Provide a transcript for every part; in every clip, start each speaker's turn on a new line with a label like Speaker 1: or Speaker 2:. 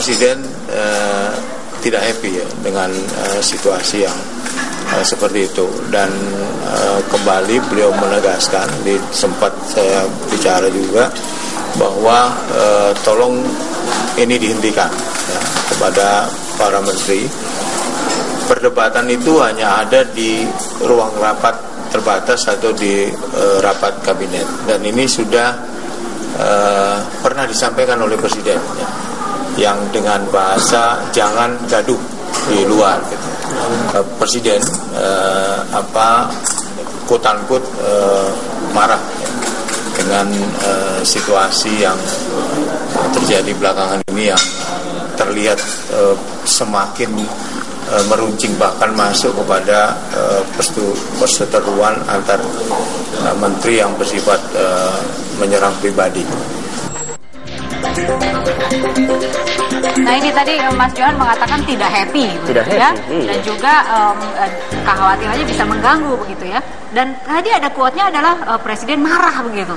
Speaker 1: Presiden tidak happy ya dengan situasi yang seperti itu, dan kembali beliau menegaskan, sempat saya bicara juga bahwa tolong ini dihentikan ya, kepada para menteri. Perdebatan itu hanya ada di ruang rapat terbatas atau di rapat kabinet, dan ini sudah pernah disampaikan oleh Presiden ya, yang dengan bahasa jangan gaduh di luar gitu. Presiden quote unquote marah ya, dengan situasi yang terjadi belakangan ini yang terlihat semakin meruncing, bahkan masuk kepada perseteruan antar menteri yang bersifat menyerang pribadi.
Speaker 2: Nah, ini tadi Mas Johan mengatakan tidak happy ya, dan juga kekhawatirannya bisa mengganggu begitu ya. Dan tadi ada quote-nya adalah Presiden marah begitu.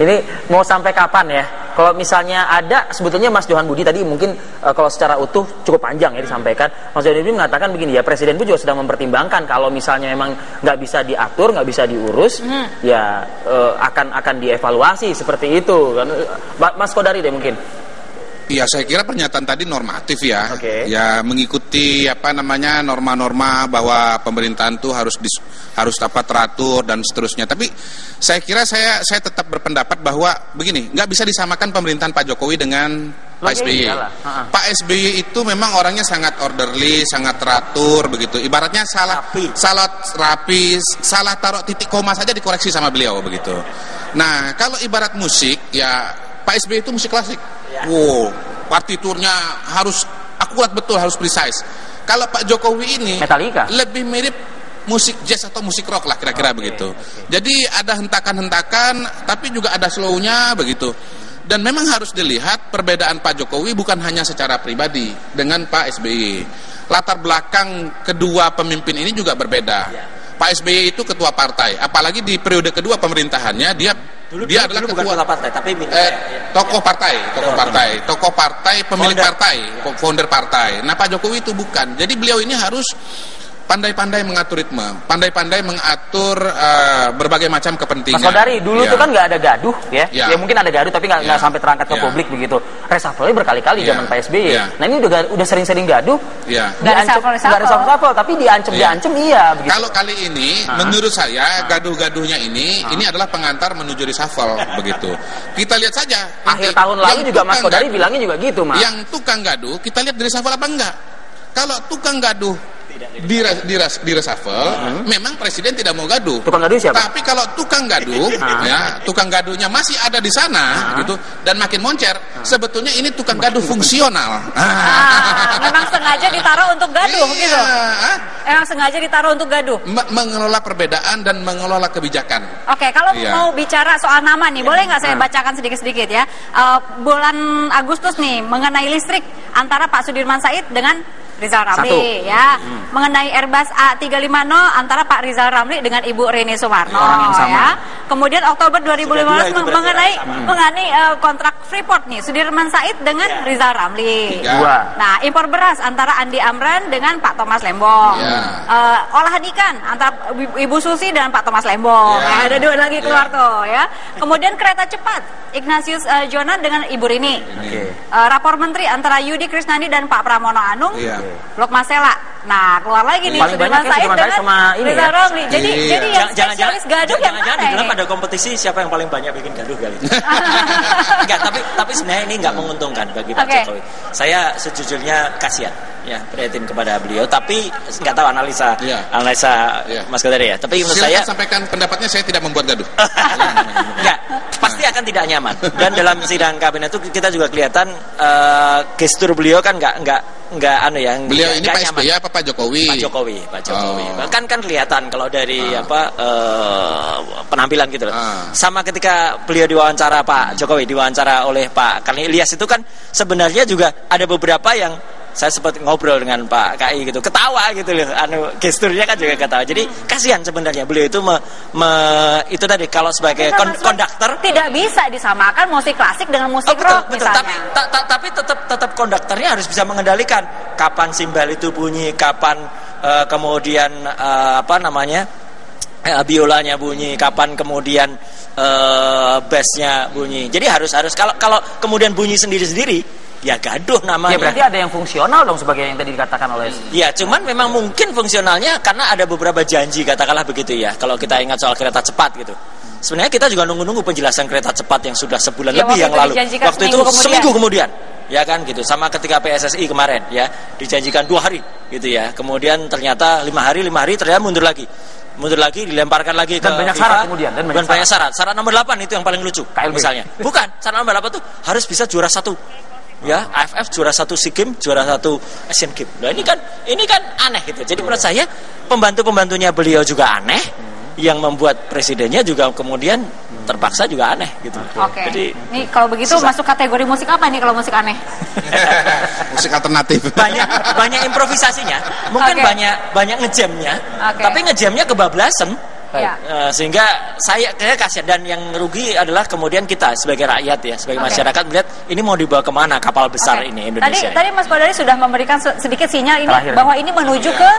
Speaker 3: Ini mau sampai kapan ya? Kalau misalnya ada, sebetulnya Mas Johan Budi tadi mungkin kalau secara utuh cukup panjang ya disampaikan. Mas Johan Budi mengatakan begini ya, Presiden pun juga sedang mempertimbangkan kalau misalnya memang nggak bisa diatur, nggak bisa diurus, ya akan dievaluasi seperti itu. Mas Kodari deh mungkin.
Speaker 4: Ya, saya kira pernyataan tadi normatif ya. Ya, mengikuti norma-norma bahwa pemerintahan itu harus dapat teratur dan seterusnya. Tapi saya kira saya tetap berpendapat bahwa begini, nggak bisa disamakan pemerintahan Pak Jokowi dengan Pak SBY. Pak SBY itu memang orangnya sangat orderly, sangat teratur begitu. Ibaratnya salah rapi, salah taruh titik koma saja dikoreksi sama beliau begitu. Nah, kalau ibarat musik ya, Pak SBY itu musik klasik. Wow, partiturnya harus akurat betul, harus precise. Kalau Pak Jokowi ini
Speaker 3: Metallica
Speaker 4: lebih mirip musik jazz atau musik rock lah kira-kira begitu. Jadi ada hentakan-hentakan, tapi juga ada slow-nya begitu. Dan memang harus dilihat perbedaan Pak Jokowi bukan hanya secara pribadi dengan Pak SBY. Latar belakang kedua pemimpin ini juga berbeda. Pak SBY itu ketua partai, apalagi di periode kedua pemerintahannya dia adalah ketua partai, tapi tokoh partai, pemilik partai, founder partai. Nah, Pak Jokowi itu bukan. Jadi beliau ini harus pandai-pandai mengatur ritme, pandai-pandai mengatur berbagai macam kepentingan.
Speaker 3: Mas Kodari, dulu itu kan nggak ada gaduh ya. Ya mungkin ada gaduh tapi nggak sampai terangkat ke publik begitu. Reshuffle berkali-kali zaman Pak SBY. Nah, ini udah sering-sering gaduh. Nggak reshuffle tapi diancam iya begitu.
Speaker 4: Kalau kali ini menurut saya gaduh-gaduhnya ini adalah pengantar menuju reshuffle begitu. Kita lihat saja.
Speaker 3: Akhir tahun lalu juga Mas Kodari bilangnya juga gitu, Mas.
Speaker 4: Yang tukang gaduh kita lihat di reshuffle apa enggak? Kalau tukang gaduh di reshuffle, memang Presiden tidak mau gaduh.
Speaker 3: Tukang gaduh siapa?
Speaker 4: Tapi kalau tukang gaduh, ya tukang gaduhnya masih ada di sana, gitu, dan makin moncer, sebetulnya ini tukang gaduh fungsional.
Speaker 2: Memang sengaja ditaruh untuk gaduh, gitu. Memang sengaja ditaruh untuk gaduh.
Speaker 4: Mengelola perbedaan dan mengelola kebijakan.
Speaker 2: Oke, kalau mau bicara soal nama nih, boleh nggak saya bacakan sedikit-sedikit ya? Bulan Agustus nih mengenai listrik antara Pak Sudirman Said dengan Rizal Ramli ya. Mengenai Airbus A350 antara Pak Rizal Ramli dengan Ibu Rini Sumarno ya. Kemudian Oktober 2015 mengenai kontrak Freeport nih, Sudirman Said dengan Rizal Ramli. Nah, impor beras antara Andi Amran dengan Pak Thomas Lembong. Olahan ikan antara Ibu Susi dan Pak Thomas Lembong. Ada dua lagi keluar tuh ya. Kemudian kereta cepat Ignatius Jonan dengan Ibu Rini. Rapor menteri antara Yudi Krisnandi dan Pak Pramono Anung. Blok Masela. Nah, keluar lagi nih Sudirman Said dengan Rizal Ramli. Jadi yang spesialis gaduh yang mana
Speaker 5: di dalam ada kompetisi siapa yang paling banyak bikin gaduh kali. Enggak, tapi sebenarnya ini enggak menguntungkan bagi Pak Jokowi. Saya sejujurnya kasihan ya, prihatin kepada beliau, tapi enggak tahu analisa Mas Kodari ya. Tapi menurut saya
Speaker 4: sampaikan pendapatnya, saya tidak membuat gaduh.
Speaker 5: Enggak, pasti akan tidak nyaman. Dan dalam sidang kabinet itu kita juga kelihatan gestur beliau kan enggak
Speaker 4: beliau ini Pak SBY apa Pak Jokowi?
Speaker 5: Pak Jokowi. Kan kelihatan kalau dari penampilan gitu loh. Sama ketika beliau diwawancara Pak Jokowi, diwawancara oleh Pak Karni Ilyas itu kan sebenarnya juga ada beberapa yang saya sempat ngobrol dengan Pak KI gitu, ketawa gitu loh, gesturnya kan juga ketawa. Jadi kasihan sebenarnya beliau itu itu tadi kalau sebagai konduktor
Speaker 2: tidak bisa disamakan musik klasik dengan musik rock
Speaker 5: betul,
Speaker 2: misalnya.
Speaker 5: Tapi tetap konduktornya harus bisa mengendalikan kapan simbal itu bunyi, kapan kemudian biolanya bunyi, kapan kemudian bassnya bunyi. Jadi harus kalau kemudian bunyi sendiri-sendiri ya gaduh namanya.
Speaker 3: Ya berarti ada yang fungsional dong sebagai yang tadi dikatakan oleh.
Speaker 5: Ya cuman memang mungkin fungsionalnya karena ada beberapa janji katakanlah begitu ya. Kalau kita ingat soal kereta cepat gitu. Sebenarnya kita juga nunggu penjelasan kereta cepat yang sudah sebulan lebih yang lalu. Waktu itu seminggu kemudian. Ya kan gitu. Sama ketika PSSI kemarin ya dijanjikan 2 hari gitu ya. Kemudian ternyata 5 hari ternyata mundur lagi dilemparkan lagi
Speaker 3: dan
Speaker 5: ke
Speaker 3: banyak
Speaker 5: FIFA,
Speaker 3: syarat kemudian dan banyak
Speaker 5: syarat nomor 8 itu yang paling lucu
Speaker 3: KLB.
Speaker 5: Misalnya bukan syarat nomor 8 tuh harus bisa juara 1 ya AFF juara 1 SEA Games juara 1 Asian Games. Nah ini kan aneh gitu. Jadi menurut saya pembantunya beliau juga aneh, yang membuat presidennya juga kemudian terpaksa juga aneh gitu.
Speaker 2: Oke.
Speaker 5: Jadi
Speaker 2: ini kalau begitu masuk kategori musik apa nih kalau musik aneh?
Speaker 4: Musik alternatif.
Speaker 5: Banyak improvisasinya, mungkin banyak ngejamnya, tapi ngejamnya kebablasan.
Speaker 2: Ya.
Speaker 5: Sehingga saya kasihan, dan yang rugi adalah kemudian kita sebagai rakyat ya, sebagai masyarakat melihat ini mau dibawa kemana kapal besar ini Indonesia.
Speaker 2: Tadi Mas Kodari sudah memberikan sedikit sinyal ini bahwa ini menuju ke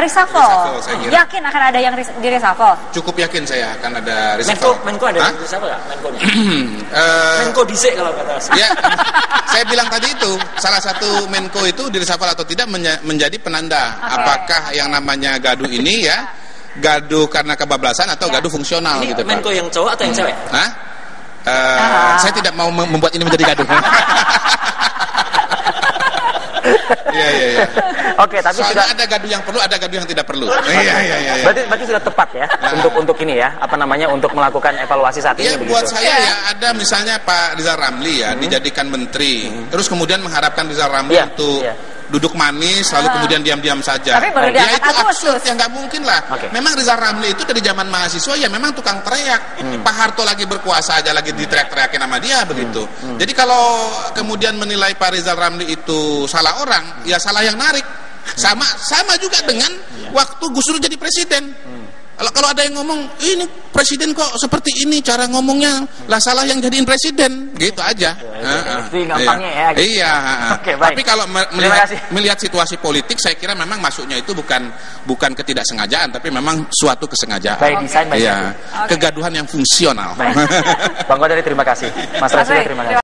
Speaker 2: reshuffle. Yakin akan ada yang di reshuffle?
Speaker 4: Cukup yakin saya akan ada reshuffle.
Speaker 5: Menko ada di reshuffle nggak? Menko dhisik kalau kata saya.
Speaker 4: Ya, saya bilang tadi itu salah satu Menko itu di reshuffle atau tidak menjadi penanda apakah yang namanya gaduh ini ya gaduh karena kebablasan atau gaduh fungsional
Speaker 5: ini
Speaker 4: gitu Pak.
Speaker 5: Menko yang cowok atau yang cewek?
Speaker 4: Saya tidak mau membuat ini menjadi gaduh. Iya.
Speaker 3: Oke, tapi
Speaker 4: soalnya
Speaker 3: sudah
Speaker 4: ada gaduh yang perlu, ada gaduh yang tidak perlu. Iya.
Speaker 3: Berarti sudah tepat ya untuk ini ya, untuk melakukan evaluasi saat ini.
Speaker 4: Iya, buat saya ya ada misalnya Pak Rizal Ramli ya dijadikan menteri, terus kemudian mengharapkan Rizal Ramli untuk duduk manis lalu kemudian diam-diam saja.
Speaker 2: Tapi baru
Speaker 4: ya itu
Speaker 2: Agustus.
Speaker 4: absurd, ya nggak mungkin lah. Memang Rizal Ramli itu dari zaman mahasiswa ya memang tukang teriak. Pak Harto lagi berkuasa aja lagi diteriak-teriakin sama dia begitu. Jadi kalau kemudian menilai Pak Rizal Ramli itu salah orang, ya salah yang narik. Sama juga dengan waktu Gus Dur jadi presiden. Kalau ada yang ngomong ini presiden kok seperti ini cara ngomongnya, lah salah yang jadiin presiden, gitu aja.
Speaker 3: Itu gampangnya ya.
Speaker 4: Iya.
Speaker 3: Oke, baik.
Speaker 4: Tapi kalau melihat situasi politik, saya kira memang masuknya itu bukan ketidaksengajaan, tapi memang suatu kesengajaan.
Speaker 3: Baik desain, baik.
Speaker 4: Iya. Kegaduhan yang fungsional.
Speaker 3: Bang Kodari terima kasih. Mas Rasida terima kasih.